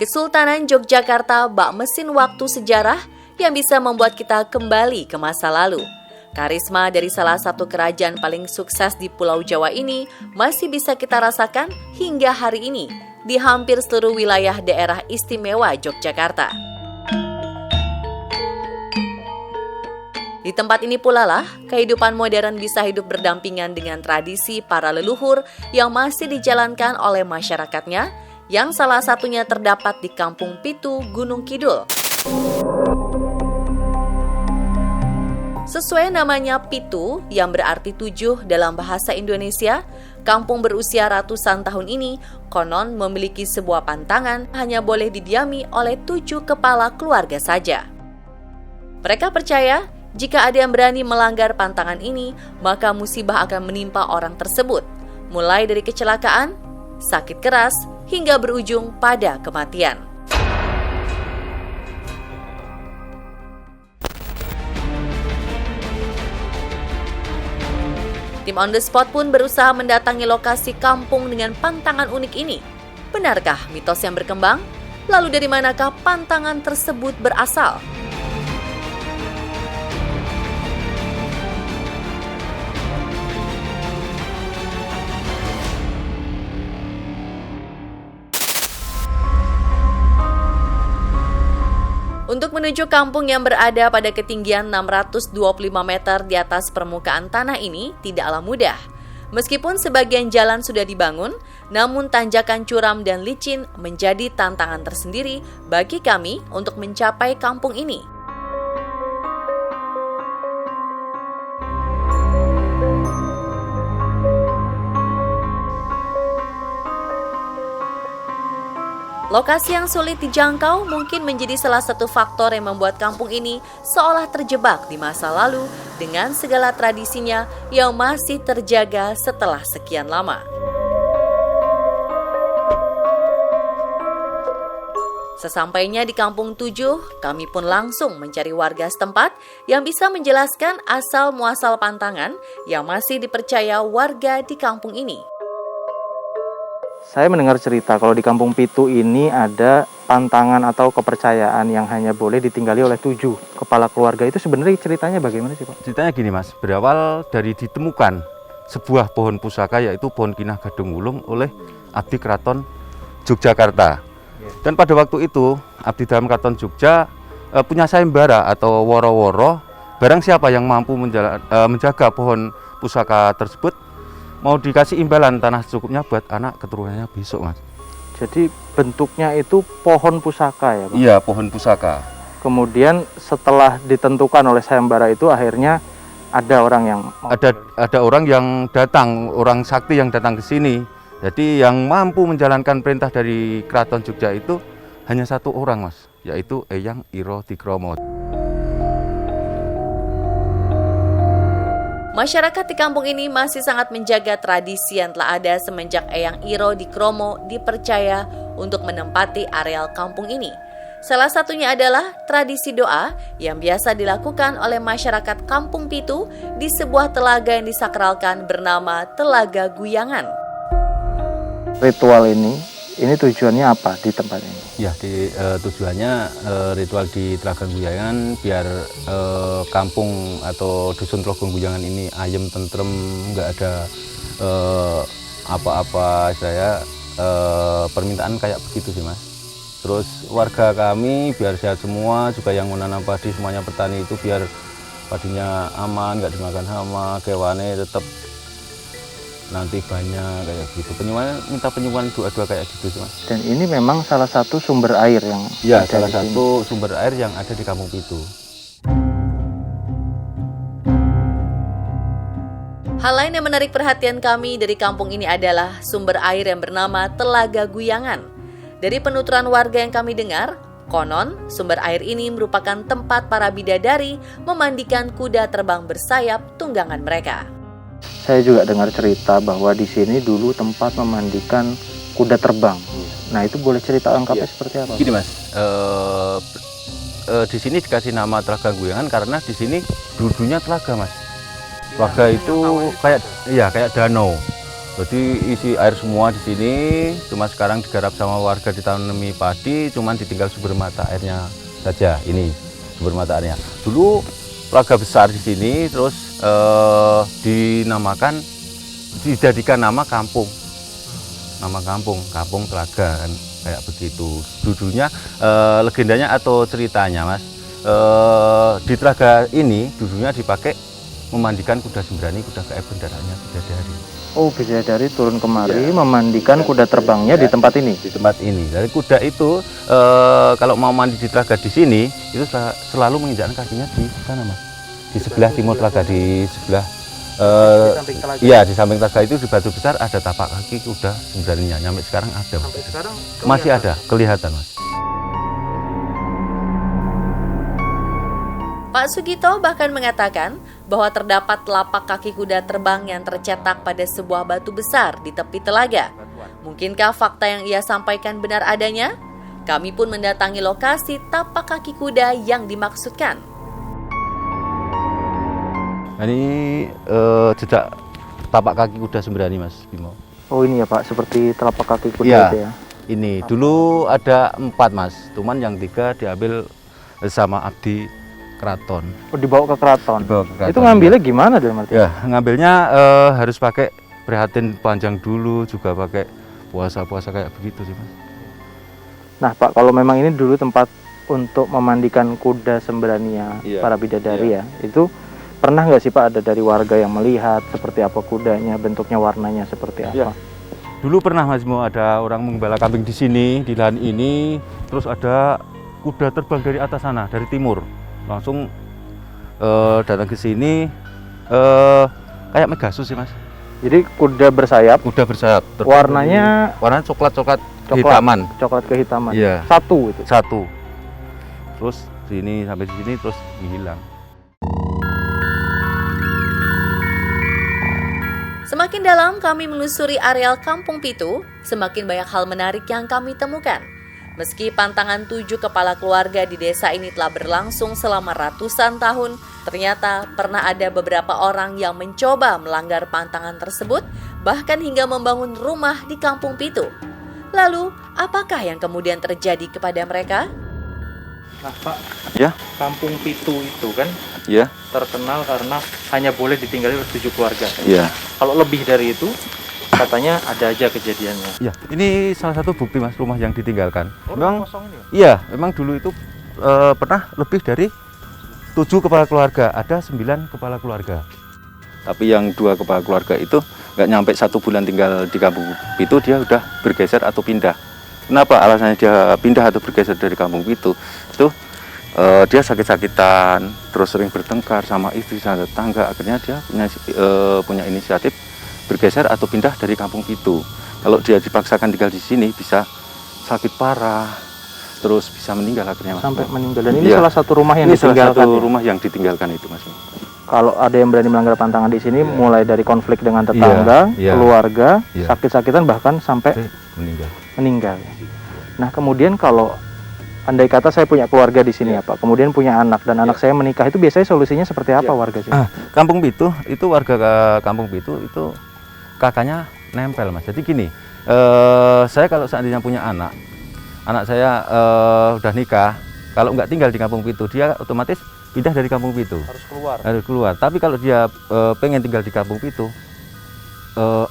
Kesultanan Yogyakarta bak mesin waktu sejarah yang bisa membuat kita kembali ke masa lalu. Karisma dari salah satu kerajaan paling sukses di Pulau Jawa ini masih bisa kita rasakan hingga hari ini di hampir seluruh wilayah daerah istimewa Yogyakarta. Di tempat ini pula lah, kehidupan modern bisa hidup berdampingan dengan tradisi para leluhur yang masih dijalankan oleh masyarakatnya, yang salah satunya terdapat di Kampung Pitu, Gunung Kidul. Sesuai namanya Pitu, yang berarti 7 dalam bahasa Indonesia, kampung berusia ratusan tahun ini konon memiliki sebuah pantangan hanya boleh didiami oleh 7 kepala keluarga saja. Mereka percaya, jika ada yang berani melanggar pantangan ini, maka musibah akan menimpa orang tersebut, mulai dari kecelakaan, sakit keras, hingga berujung pada kematian. Tim On The Spot pun berusaha mendatangi lokasi kampung dengan pantangan unik ini. Benarkah mitos yang berkembang? Lalu dari manakah pantangan tersebut berasal? Untuk menuju kampung yang berada pada ketinggian 625 meter di atas permukaan tanah ini tidaklah mudah. Meskipun sebagian jalan sudah dibangun, namun tanjakan curam dan licin menjadi tantangan tersendiri bagi kami untuk mencapai kampung ini. Lokasi yang sulit dijangkau mungkin menjadi salah satu faktor yang membuat kampung ini seolah terjebak di masa lalu dengan segala tradisinya yang masih terjaga setelah sekian lama. Sesampainya di Kampung 7, kami pun langsung mencari warga setempat yang bisa menjelaskan asal-muasal pantangan yang masih dipercaya warga di kampung ini. Saya mendengar cerita kalau di Kampung Pitu ini ada pantangan atau kepercayaan yang hanya boleh ditinggali oleh 7 kepala keluarga. Itu sebenarnya ceritanya bagaimana sih, Pak? Ceritanya gini, Mas. Berawal dari ditemukan sebuah pohon pusaka, yaitu pohon Kinah Gadung Wulung oleh abdi keraton Yogyakarta. Dan pada waktu itu abdi dalam keraton Jogja punya sayembara atau woro-woro. Barang siapa yang mampu menjaga pohon pusaka tersebut, mau dikasih imbalan tanah cukupnya buat anak keturunannya besok, Mas. Jadi bentuknya itu pohon pusaka ya, Pak? Iya, pohon pusaka. Kemudian setelah ditentukan oleh sayembara itu akhirnya ada orang yang ada orang yang datang, orang sakti yang datang ke sini. Jadi yang mampu menjalankan perintah dari Keraton Jogja itu hanya 1 orang, Mas, yaitu Eyang Iro Dikromo. Masyarakat di kampung ini masih sangat menjaga tradisi yang telah ada semenjak Eyang Iro Dikromo dipercaya untuk menempati areal kampung ini. Salah satunya adalah tradisi doa yang biasa dilakukan oleh masyarakat Kampung Pitu di sebuah telaga yang disakralkan bernama Telaga Guyangan. Ritual ini tujuannya apa di tempat ini? Ya, tujuannya ritual di Telaga Guyangan biar kampung atau dusun Telaga Guyangan ini ayem, tentrem, nggak ada apa-apa permintaan kayak begitu sih, Mas. Terus warga kami biar sehat semua, juga yang menanam padi semuanya petani itu biar padinya aman, nggak dimakan hama, kewane tetap nanti banyak kayak gitu. Minta penyembuhan doa-doa kayak gitu sih, Mas. Dan ini memang salah satu sumber air yang salah satu sumber air yang ada di Kampung Pitu. Hal lain yang menarik perhatian kami dari kampung ini adalah sumber air yang bernama Telaga Guyangan. Dari penuturan warga yang kami dengar, konon sumber air ini merupakan tempat para bidadari memandikan kuda terbang bersayap tunggangan mereka. Saya juga dengar cerita bahwa di sini dulu tempat memandikan kuda terbang. Nah, itu boleh cerita lengkapnya seperti apa? Gini, Mas, di sini dikasih nama Telaga Guyangan karena di sini dulunya telaga, Mas. Telaga itu kayak danau. Jadi isi air semua di sini, cuma sekarang digarap sama warga ditanami padi, cuman ditinggal sumber mata airnya saja. Ini sumber mata airnya. Dulu telaga besar di sini, terus dijadikan nama kampung. Nama kampung Telaga kan kayak begitu. Dulunya legendanya atau ceritanya, Mas, di Telaga ini dulunya dipakai memandikan kuda sembrani, kuda gaib bendaranya Bidadari. Oh, Bidadari turun kemari memandikan kuda terbangnya di tempat ini. Di tempat ini. Dari kuda itu kalau mau mandi di Telaga di sini itu selalu menginjakkan kakinya di sana, Mas. Di sebelah timur Telaga, di sebelah iya, di samping Telaga itu di batu besar ada tapak kaki kuda sembraninya. Sampai sekarang ada. Sampai sekarang masih ada, kelihatan, Mas. Pak Sugito bahkan mengatakan bahwa terdapat telapak kaki kuda terbang yang tercetak pada sebuah batu besar di tepi telaga. Mungkinkah fakta yang ia sampaikan benar adanya? Kami pun mendatangi lokasi tapak kaki kuda yang dimaksudkan. Ini jejak tapak kaki kuda sembrani, Mas Bimo. Oh, ini ya Pak, seperti telapak kaki kuda Iya, itu ya. ini dulu ada 4, Mas, cuman yang 3 diambil sama abdi keraton. Oh, dibawa ke keraton. Dibawa ke keraton, Itu ngambilnya gimana dalam arti? Ya, ngambilnya harus pakai prihatin panjang dulu, juga pakai puasa-puasa kayak begitu sih, Mas. Nah Pak, kalau memang ini dulu tempat untuk memandikan kuda sembraninya Iya, para bidadari ya, itu pernah nggak sih Pak ada dari warga yang melihat seperti apa kudanya, bentuknya, warnanya seperti apa? Iya. Dulu pernah, Mas Mo, ada orang menggembala kambing di sini, di lahan ini, terus ada kuda terbang dari atas sana, dari timur, langsung datang ke sini, kayak Megasus sih, Mas. Jadi kuda bersayap, Kuda bersayap. warnanya warnanya coklat hitaman. coklat kehitaman. Iya. Satu itu. Satu. Terus sini sampai di sini terus menghilang. Semakin dalam kami menelusuri areal Kampung Pitu, semakin banyak hal menarik yang kami temukan. Meski pantangan 7 kepala keluarga di desa ini telah berlangsung selama ratusan tahun, ternyata pernah ada beberapa orang yang mencoba melanggar pantangan tersebut, bahkan hingga membangun rumah di Kampung Pitu. Lalu, apakah yang kemudian terjadi kepada mereka? Nah Pak, Ya. Kampung Pitu itu kan Iya. terkenal karena hanya boleh ditinggali oleh 7 keluarga. Iya. Kalau lebih dari itu, katanya ada aja kejadiannya. Iya, ini salah satu bukti, Mas, rumah yang ditinggalkan. Memang kosong ini. iya, memang dulu itu pernah lebih dari 7 kepala keluarga, ada 9 kepala keluarga. Tapi yang 2 kepala keluarga itu nggak nyampe 1 bulan tinggal di Kampung Pitu, dia udah bergeser atau pindah. Kenapa alasannya dia pindah atau bergeser dari Kampung Pitu? Itu dia sakit-sakitan, terus sering bertengkar sama istri sama tetangga. Akhirnya dia punya inisiatif bergeser atau pindah dari Kampung Pitu. Kalau dia dipaksakan tinggal di sini bisa sakit parah, terus bisa meninggal akhirnya, Mas. Sampai meninggal. Dan ini Iya. salah satu rumah yang Ini salah ditinggalkan. satu Ya? rumah yang ditinggalkan itu, Mas. Kalau ada yang berani melanggar pantangan di sini, Iya. mulai dari konflik dengan tetangga, Iya. keluarga, Iya. sakit-sakitan, bahkan sampai Meninggal. meninggal. Nah, kemudian kalau andai kata saya punya keluarga di sini ya Pak, kemudian punya anak dan anak saya menikah, itu biasanya solusinya seperti apa warga sini? Kampung Pitu itu warga Kampung Pitu itu kakaknya nempel, Mas. Jadi gini, saya kalau seandainya punya anak saya udah nikah, kalau nggak tinggal di Kampung Pitu, dia otomatis pindah dari Kampung Pitu. Harus keluar. Tapi kalau dia pengen tinggal di Kampung Pitu,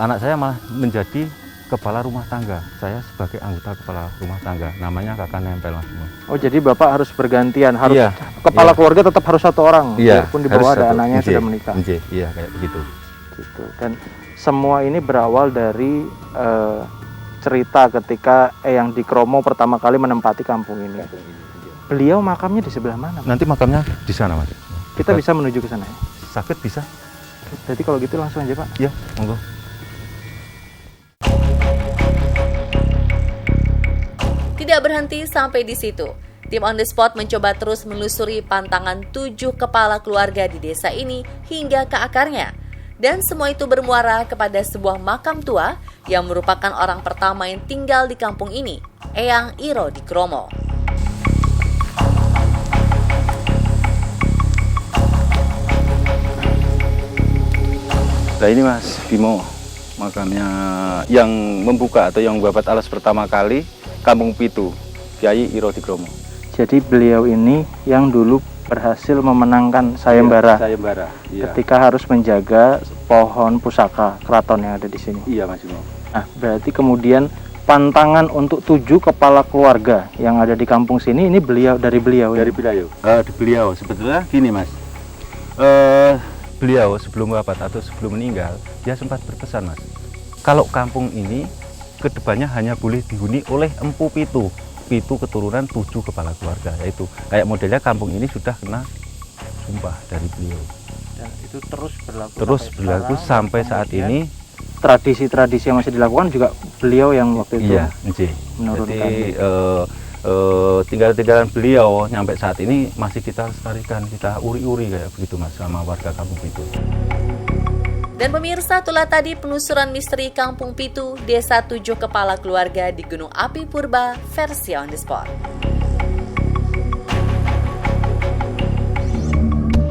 anak saya malah menjadi kepala rumah tangga. Saya sebagai anggota kepala rumah tangga, namanya kakak nempel, Mas. Oh, jadi Bapak harus bergantian, harus Iya. kepala Iya. keluarga tetap harus satu orang, Iya, walaupun di bawah harus ada satu. anaknya yang Nggih, sudah menikah. nggih, iya kayak begitu. Gitu. Dan semua ini berawal dari cerita ketika Eyang Dikromo pertama kali menempati kampung ini. Beliau makamnya di sebelah mana? Nanti makamnya di sana, Mas. Kita bisa menuju ke sana ya? Sakit bisa? Jadi kalau gitu langsung aja Pak. Ya, monggo. Tidak berhenti sampai di situ. Tim On The Spot mencoba terus menelusuri pantangan 7 kepala keluarga di desa ini hingga ke akarnya. Dan semua itu bermuara kepada sebuah makam tua yang merupakan orang pertama yang tinggal di kampung ini, Eyang Iro Dikromo. Nah ini Mas Bimo, Makanya yang membuka atau yang membabat alas pertama kali Kampung Pitu, Kyai Iro Digromo. Jadi beliau ini yang dulu berhasil memenangkan sayembara. Sayembara. Iya. Ketika harus menjaga pohon pusaka keraton yang ada di sini. Iya, Mas Imo. Nah, berarti kemudian pantangan untuk 7 kepala keluarga yang ada di kampung sini ini dari beliau. Dari beliau. Di beliau sebetulnya gini, Mas. Beliau sebelum wafat atau sebelum meninggal, dia sempat berpesan, Mas. Kalau kampung ini kedepannya hanya boleh dihuni oleh Empu Pitu. Pitu keturunan 7 kepala keluarga, yaitu kayak modelnya kampung ini sudah kena sumpah dari beliau. Dan itu Terus berlaku sampai saat ini. Tradisi-tradisi yang masih dilakukan juga beliau yang waktu itu Iya, menurunkan. jadi tinggal-tinggalan beliau sampai saat ini masih kita lestarikan, kita uri-uri kayak begitu, Mas, sama warga Kampung Pitu. Dan pemirsa, itulah tadi penelusuran misteri Kampung Pitu, Desa 7 Kepala Keluarga di Gunung Api Purba versi On The Spot.